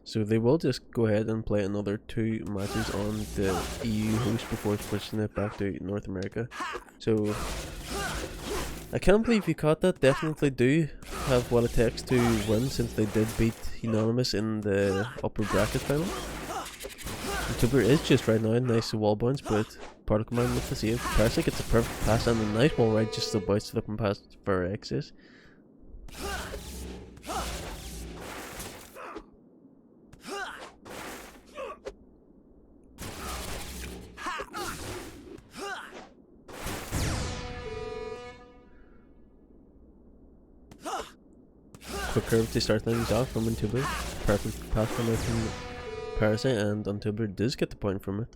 So they will just go ahead and play another 2 matches on the EU host before switching it back to North America. So I can't believe you caught that. Definitely do have what it takes to win, since they did beat Unanimous in the upper bracket final. Tuber is just right now, nice wall bounce, but Particle Man with the save. Parasite gets a perfect pass and a nice wall right just about slipping past for X's. Quick curve to start things off from Untuber. Perfect pass from out from Parasite, and Untuber does get the point from it.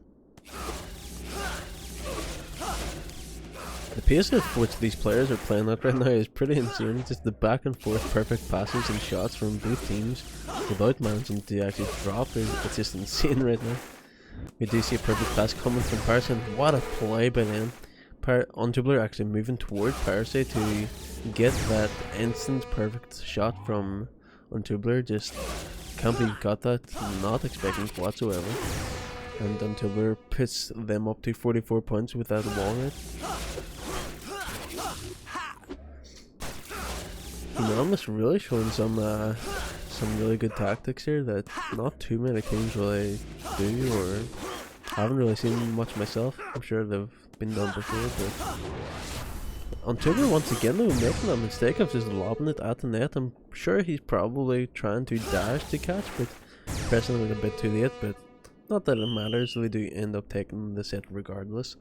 The pace at which these players are playing at right now is pretty insane. Just the back and forth perfect passes and shots from both teams without managing to actually drop. It's just insane right now. We do see a perfect pass coming from Parasite. What a play by them. Untubler actually moving toward Parasite to get that instant perfect shot from Untubler. Just can't believe got that, not expecting it whatsoever. And Untubler puts them up to 44 points with that wall hit. Unanimous really showing some really good tactics here that not too many teams really do, or haven't really seen much myself. I'm sure they've been done before, but Untuber once again though making a mistake of just lobbing it at the net. I'm sure he's probably trying to dash to catch, but pressing it a bit too late, but not that it matters, they do end up taking the set regardless.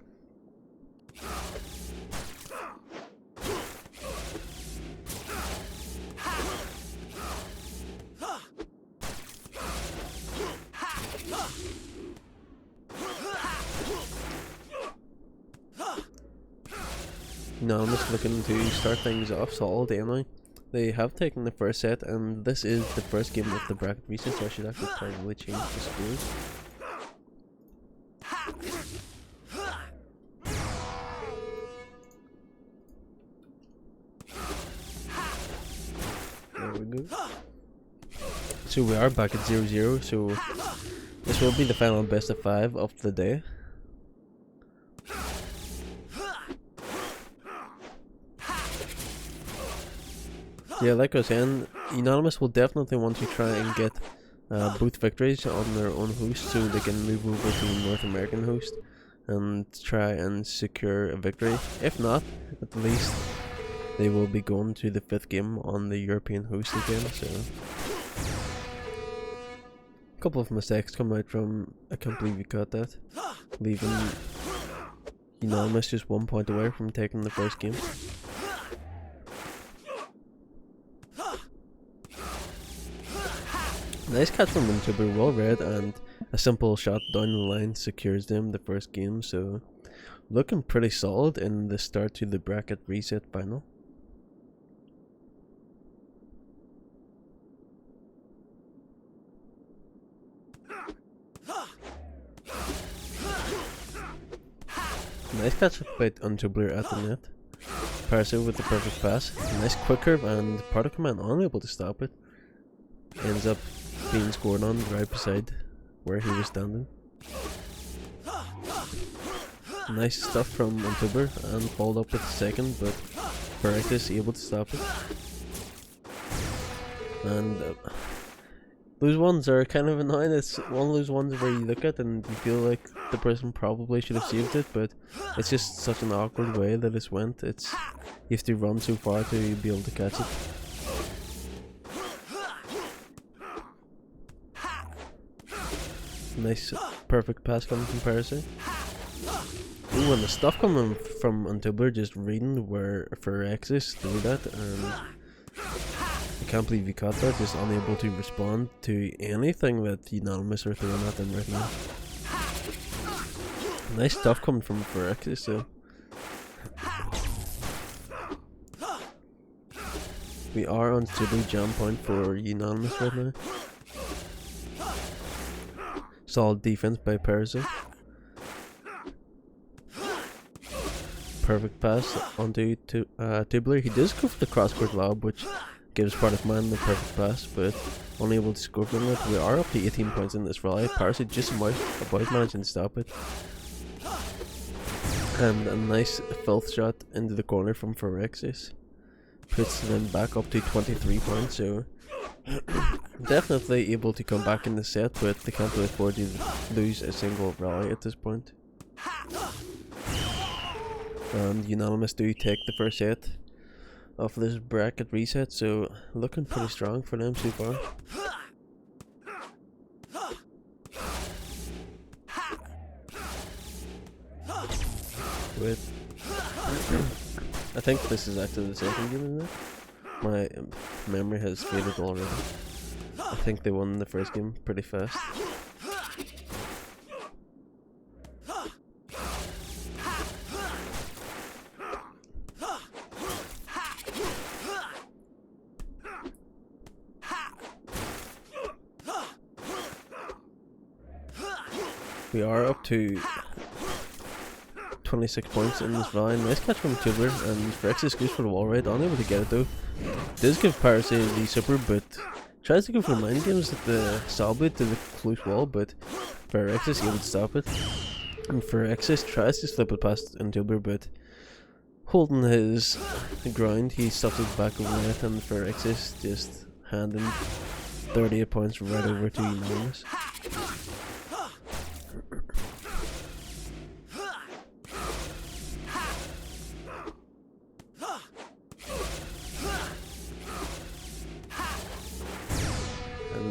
Anonymous looking to start things off solid anyway. They have taken the first set, and this is the first game of the bracket reset, so I should actually probably change the scores. There we go. So we are back at 0-0, so this will be the final best of 5 of the day. Yeah, like I was saying, Unanimous will definitely want to try and get both victories on their own host, so they can move over to the North American host and try and secure a victory. If not, at least they will be going to the 5th game on the European host again. So a couple of mistakes come out from, I can't believe you got that, leaving Unanimous just 1 point away from taking the first game. Nice catch from Wintuber, well read, and a simple shot down the line secures them the first game, so looking pretty solid in the start to the bracket reset final. Nice catch by Untubler at the net. Parasite with the perfect pass. Nice quick curve, and Particle Man unable to stop it. Ends up being scored on right beside where he was standing. Nice stuff from Untubler, and followed up with the second, but Baracus able to stop it. And those ones are kind of annoying. It's one of those ones where you look at and you feel like the person probably should have saved it, but it's just such an awkward way that it went. You have to run so far to be able to catch it. Nice perfect pass coming from Parasite. Ooh, and the stuff coming from Untubler just reading where for X's do that, and I can't believe he caught that, just unable to respond to anything that Unanimous are throwing at him right now. Nice stuff coming from Phyrexis, so we are on stable jam point for Unanimous right now. Solid defense by Parasite. Perfect pass onto Tubular. He does go for the cross-court lob, which gives Particle Man the perfect pass, but unable to score from it. We are up to 18 points in this rally. Parasite just about managing to stop it. And a nice filth shot into the corner from Phyrexis puts them back up to 23 points, so definitely able to come back in the set, but they can't really afford to lose a single rally at this point. And Unanimous do take the first set of this bracket reset, so looking pretty strong for them so far. With I think this is actually the second game, isn't it? My memory has faded already. I think they won the first game pretty fast. We are up to 26 points in this round. Nice catch from Tuber, and Phyrexis goes for the wall raid, unable to get it though. Does give Parasite the super, but tries to go for mind games at the saw boot to the close wall, but Phyrexis able to stop it. And Phyrexis tries to slip it past Tuber, but holding his ground, he stops it back over net, and Phyrexis just handing 38 points right over to Unanimous.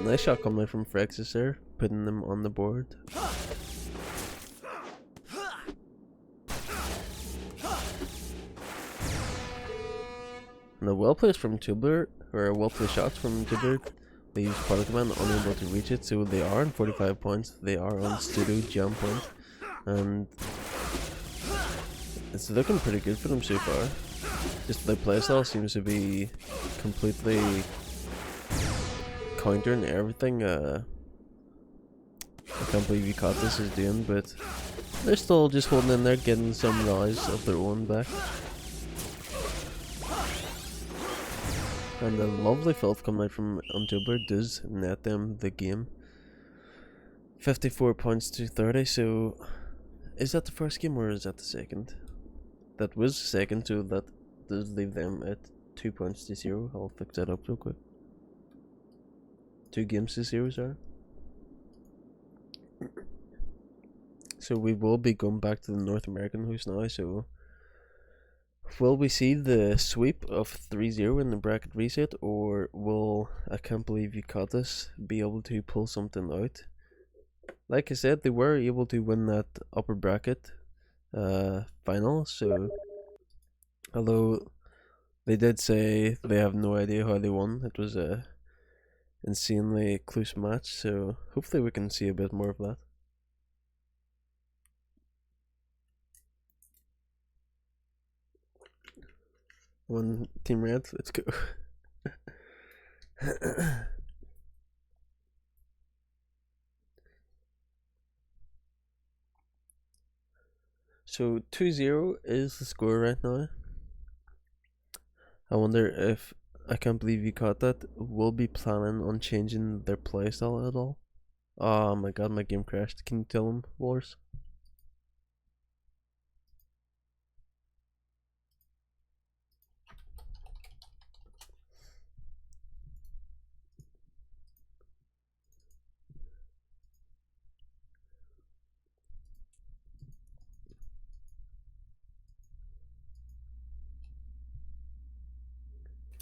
Nice shot coming from Phyrexis there, putting them on the board. And a well placed from Tuber, or well placed shots from Tuber, leaves Particle unable to reach it, so they are on 45 points. They are on pseudo jump point, and it's looking pretty good for them so far. Just the playstyle seems to be completely countering everything I can't believe you caught this is doing, but they're still just holding in there, getting some rise of their own back. And a lovely filth coming out from Untuber does net them the game. 54 points to 30, so is that the first game or is that the second? That was the second, so that does leave them at 2 points to 0. I'll fix that up real quick. 2 games to 0, sorry. So we will be going back to the North American host now, so will we see the sweep of 3-0 in the bracket reset, or will I Can't Believe You Caught This be able to pull something out? Like I said, they were able to win that upper bracket final, so although they did say they have no idea how they won, it was a insanely close match, so hopefully we can see a bit more of that. One Team Red, let's go. So 2-0 is the score right now. I wonder if I Can't Believe You Caught That will be planning on changing their playstyle at all. Oh my god, my game crashed. Can you tell them, Wars?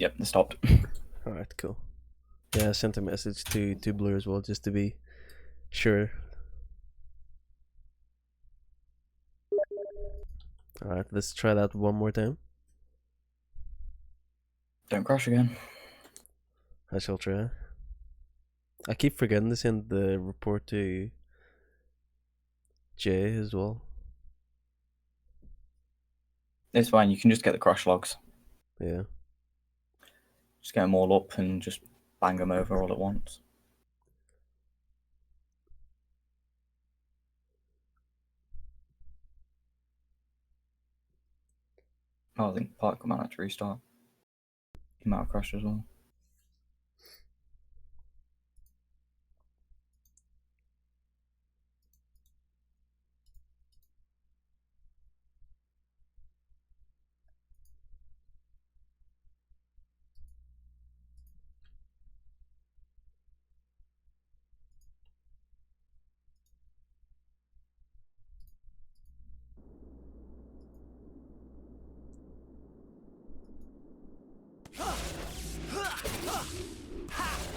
Yep, it stopped. Alright, cool. Yeah, I sent a message to Blur as well, just to be sure. Alright, let's try that one more time. Don't crash again. I shall try. I keep forgetting to send the report to Jay as well. It's fine, you can just get the crash logs. Yeah. Just get them all up and just bang them over all at once. Oh, I think Particle might have to restart. He might have crashed as well.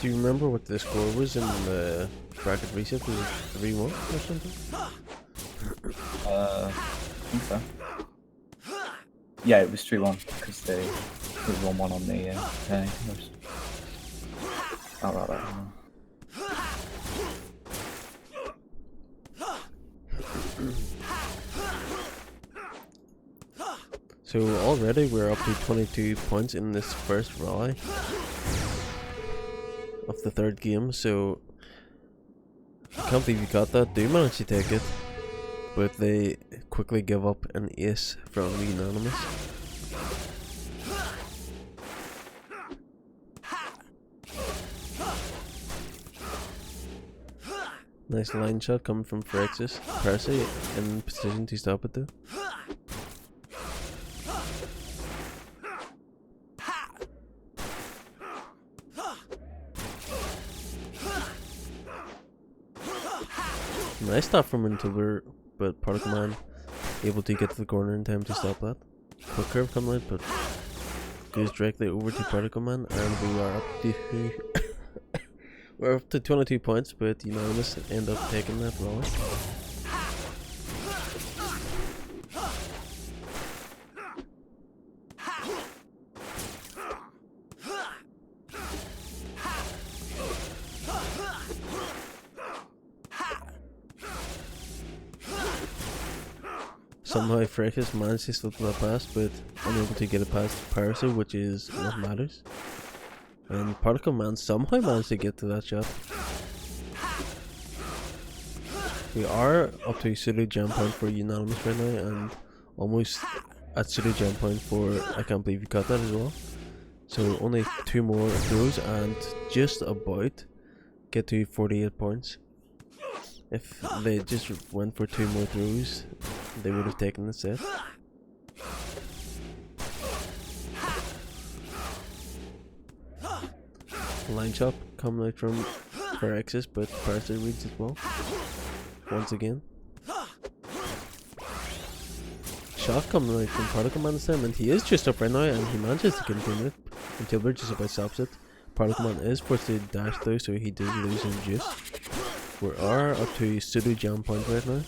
Do you remember what the score was in the bracket reset? Was it 3-1 or something? I think so. Yeah, it was 3-1 because they did 1-1 on the thing. Oh, right. So already we're up to 22 points in this first rally of the third game, so I can't believe you got that. Do manage to take it, but they quickly give up an ace from the unanimous. Nice line shot coming from Phyrexis. Percy in position to stop it though. Nice stop from Intuber, but Particle Man able to get to the corner in time to stop that. Quick curve coming out, but goes directly over to Particle Man, and we are up to we're up to 22 points, but unanimous end up taking that rally. Somehow Phyrexis managed to slip that past, but unable to get it past Piracy, which is what matters. And Particle Man somehow managed to get to that shot. We are up to pseudo jam point for unanimous right now, and almost at pseudo jam point for I can't believe you got that as well. So only 2 more throws and just about get to 48 points. If they just went for 2 more throws, they would have taken the set. Line chop coming out from Phyrexis, but Parasite reads as well. Once again. Shot coming out from Particle Man this time, and he is just up right now, and he manages to continue it until Bird just about stops it. Particle Man is forced to dash though, so he does lose his juice. We are up to pseudo jam point right now.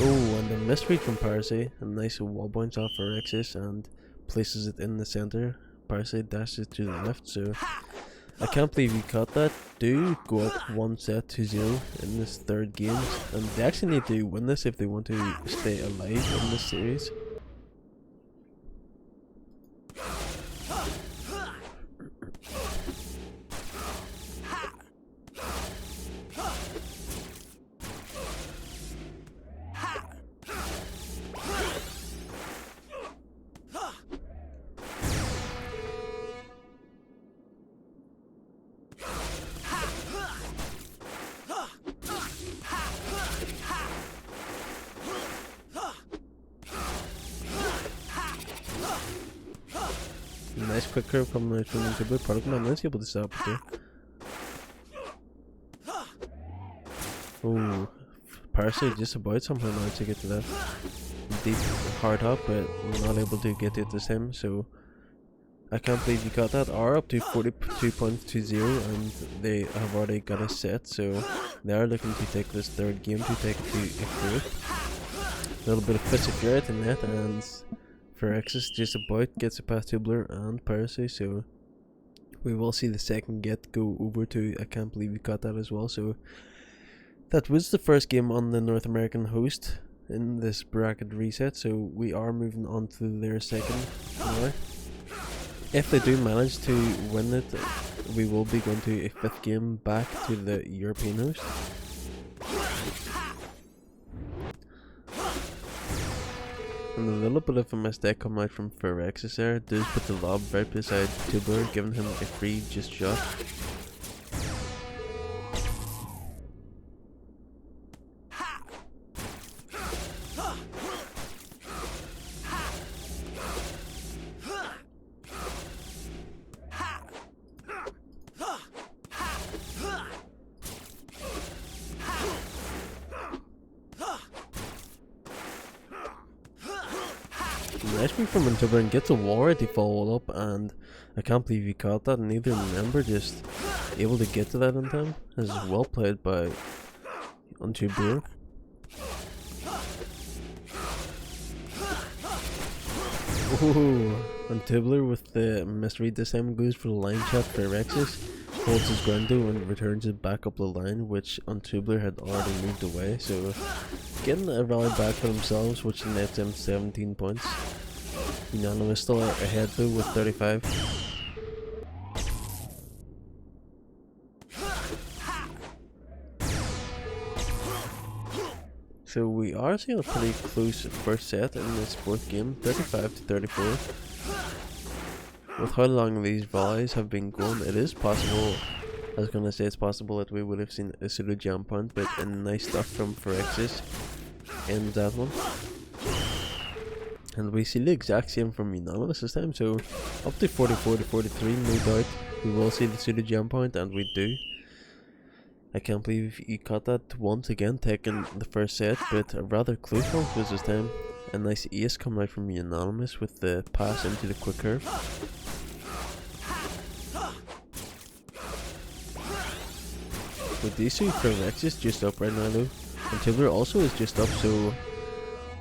Oh, and a misread from Parasite. A nice wall bounce off Phyrexis and places it in the center. Parasite dashes to the left, so I can't believe you caught that. Do go up 1-0 in this third game, and they actually need to win this if they want to stay alive in this series. Nice quick curve coming out from into the Particle Man is able to stop it there. Oh, Parasite just about somehow managed to get to that deep hard hop, but not able to get it this time, so I can't believe you got that. Are up to 42.20 and they have already got a set, so they are looking to take this third game to take it to a fourth. A little bit of Fist of Fury at the net, and Phyrexis just about gets it past Tubler and Parasite, so we will see the second get go over to I can't believe you got that as well. So that was the first game on the North American host in this bracket reset, so we are moving on to their second now. If they do manage to win it, we will be going to a 5th game back to the European host. And a little bit of a mistake coming out from Phyrexis there. Does put the lob right beside Tuber, giving him a free just shot. Nice perfectly from Untubler and gets a wall right to follow up, and I can't believe he caught that, and neither member just able to get to that in time. This is well played by Untubler. Ooh, Untubler with the misread this time goes for the line shot for Rexus, holds his ground though and returns it back up the line, which Untubler had already moved away, so getting a rally back for themselves, which nets them 17 points. Unanimous still ahead though with 35. So we are seeing a pretty close first set in this fourth game, 35 to 34. With how long these volleys have been going, it is possible, I was gonna say it's possible that we would have seen a pseudo jump point, but a nice stuff from Phyrexis in that one. And we see the exact same from Unanimous this time, so up to 44 to 43, no doubt we will see the pseudo jump point, and we do. I can't believe he caught that once again, taking the first set, but a rather close one was this time. A nice ace coming out from Unanimous with the pass into the quick curve. With these two, Phyrexis just up right now though, and Tibler also is just up, so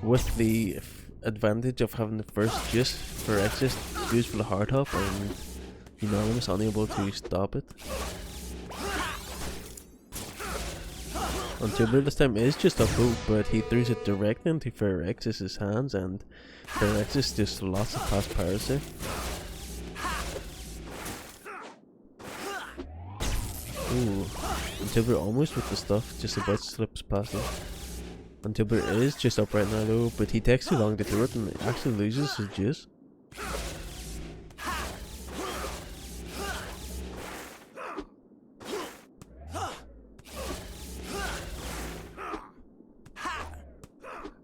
with the advantage of having the first just Phyrexis goes for the hard hop, and Unanimous unable to stop it. Untubler this time is just up low, but he throws it directly into Phyrexis' hands, and Phyrexis just lots of past powers there. Ooh, Untubler almost with the stuff, just about slips past him. Untubler is just up right now though, but he takes too long to throw it and actually loses his juice.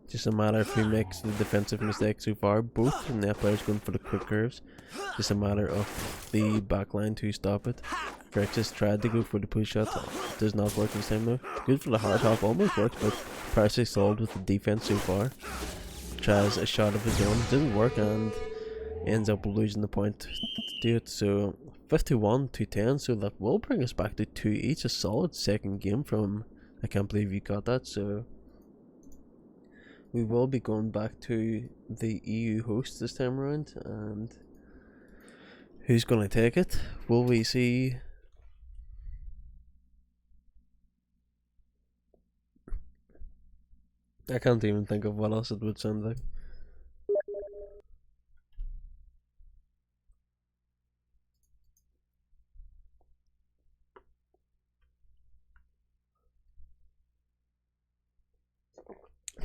Just a matter of who makes the defensive mistake so far. Both net players going for the quick curves. Just a matter of the backline to stop it. Phyrexis tried to go for the push shot. Does not work this time though. Good for the hard hop, almost works, but Phyrexis solved with the defense so far. Tries a shot of his own, didn't work, and ends up losing the point to do it. So 51 to 10, so that will bring us back to 2 each. A solid second game from, I can't believe you got that. So we will be going back to the EU host this time around, and who's going to take it? Will we see? I can't even think of what else it would sound like.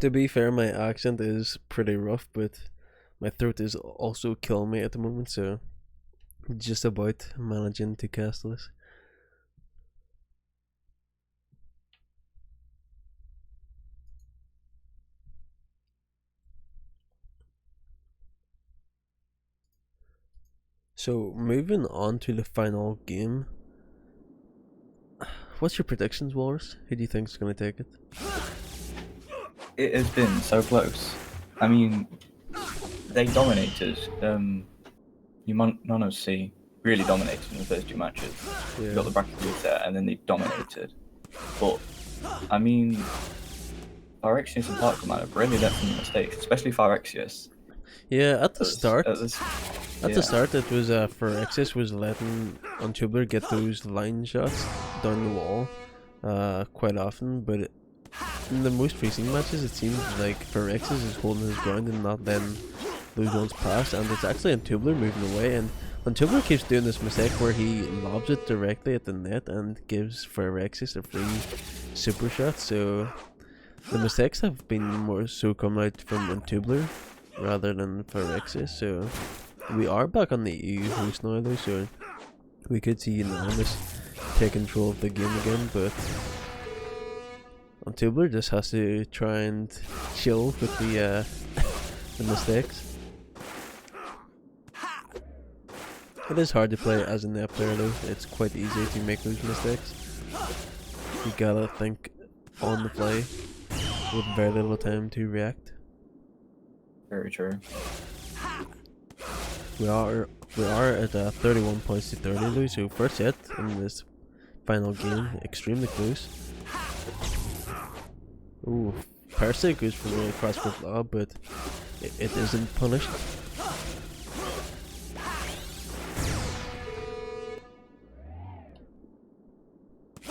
To be fair, my accent is pretty rough, but my throat is also killing me at the moment, so just about managing to cast this. So moving on to the final game. What's your predictions, Walrus? Who do you think is going to take it? It has been so close. I mean, they dominated. Unanimous really dominated in the first two matches. Yeah. Got the bracket reset and then they dominated. But I mean, Phyrexius and Parkman have really let some mistakes, especially Phyrexius. Yeah, at the start. At the start, it was Phyrexis was letting Untubler get those line shots down the wall quite often, but in the most recent matches, it seems like Phyrexis is holding his ground and not letting those ones pass, and it's actually Untubler moving away, and Untubler keeps doing this mistake where he lobs it directly at the net and gives Phyrexis a free super shot, so the mistakes have been more so coming out from Untubler rather than Phyrexis, so we are back on the EU host now though, so we could see Unanimous take control of the game again, but Untubler just has to try and chill with the mistakes. It is hard to play as a net player though, it's quite easy to make those mistakes. You gotta think on the fly with very little time to react. Very true. We are at 31 points to 30 lose. So first set in this final game, extremely close. Ooh, Percy goes for the crossfoot lob, but it isn't punished.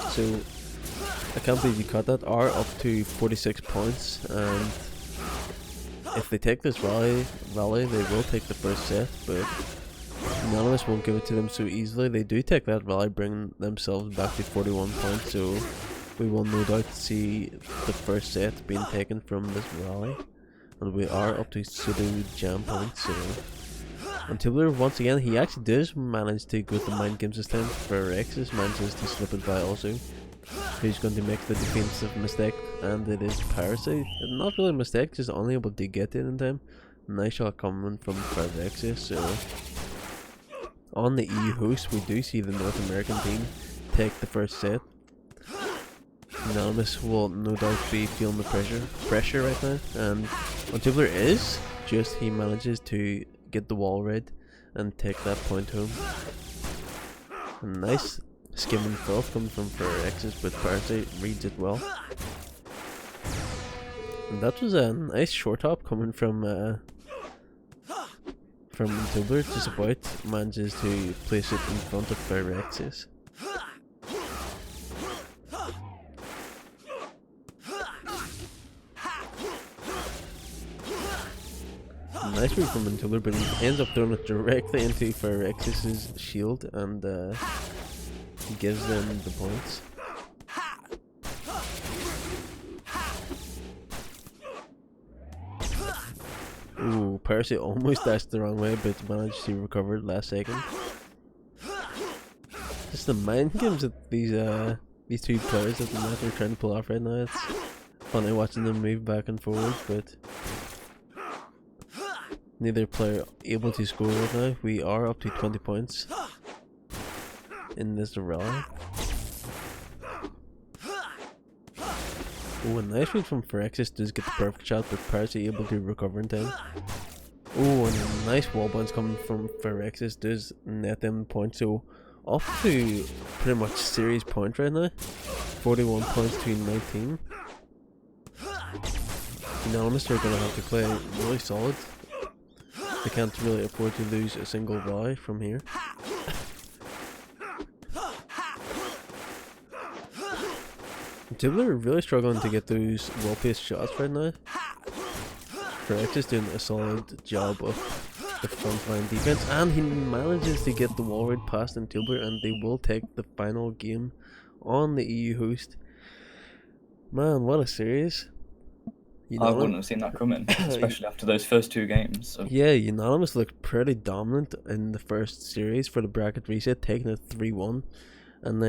So I can't believe you caught that. R up to 46 points, and if they take this rally, they will take the first set, but Anonymous won't give it to them so easily. They do take that rally, bring themselves back to 41 points, so we will no doubt see the first set being taken from this rally. And we are up to pseudo jam points, so and Tubler, once again, he actually does manage to go with the mind games this time. For Rexus manages to slip it by also. Who's going to make the defensive mistake, and it is Parasite. Not really a mistake, just only able to get it in time. Nice shot coming from Rexus. So on the EU host, we do see the North American team take the first set. Anonymous will no doubt be feeling the pressure right now, and what Tubler is, just he manages to get the wall red and take that point home. A nice skimming filth coming from Rexus, but Parasite reads it well. And that was a nice short hop coming from Tubler, just about manages to place it in front of Rexus. Nice move from Tubler, but he ends up throwing it directly into Rexus's shield, and he gives them the points. Ooh, Percy almost dashed the wrong way, but managed to recover it last second. Just the mind games that these two players at the match are trying to pull off right now. It's funny watching them move back and forward, but neither player able to score right now. We are up to 20 points in this rally. Oh, a nice read from Phyrexis does get the perfect shot, but Percy able to recover in time. Oh, and a nice wall bounce coming from Phyrexis does net them points. So up to pretty much series point right now. 41 points to 19. Anonymous are going to have to play really solid. They can't really afford to lose a single rally from here. Tubler are really struggling to get those well-paced shots right now. Correct is doing a solid job of the frontline defense, and he manages to get the wall right past Tubler, and they will take the final game on the EU host. Man, what a series. I wouldn't have seen that coming, especially after those first two games. So. Yeah, Unanimous looked pretty dominant in the first series for the bracket reset, taking it 3-1, and then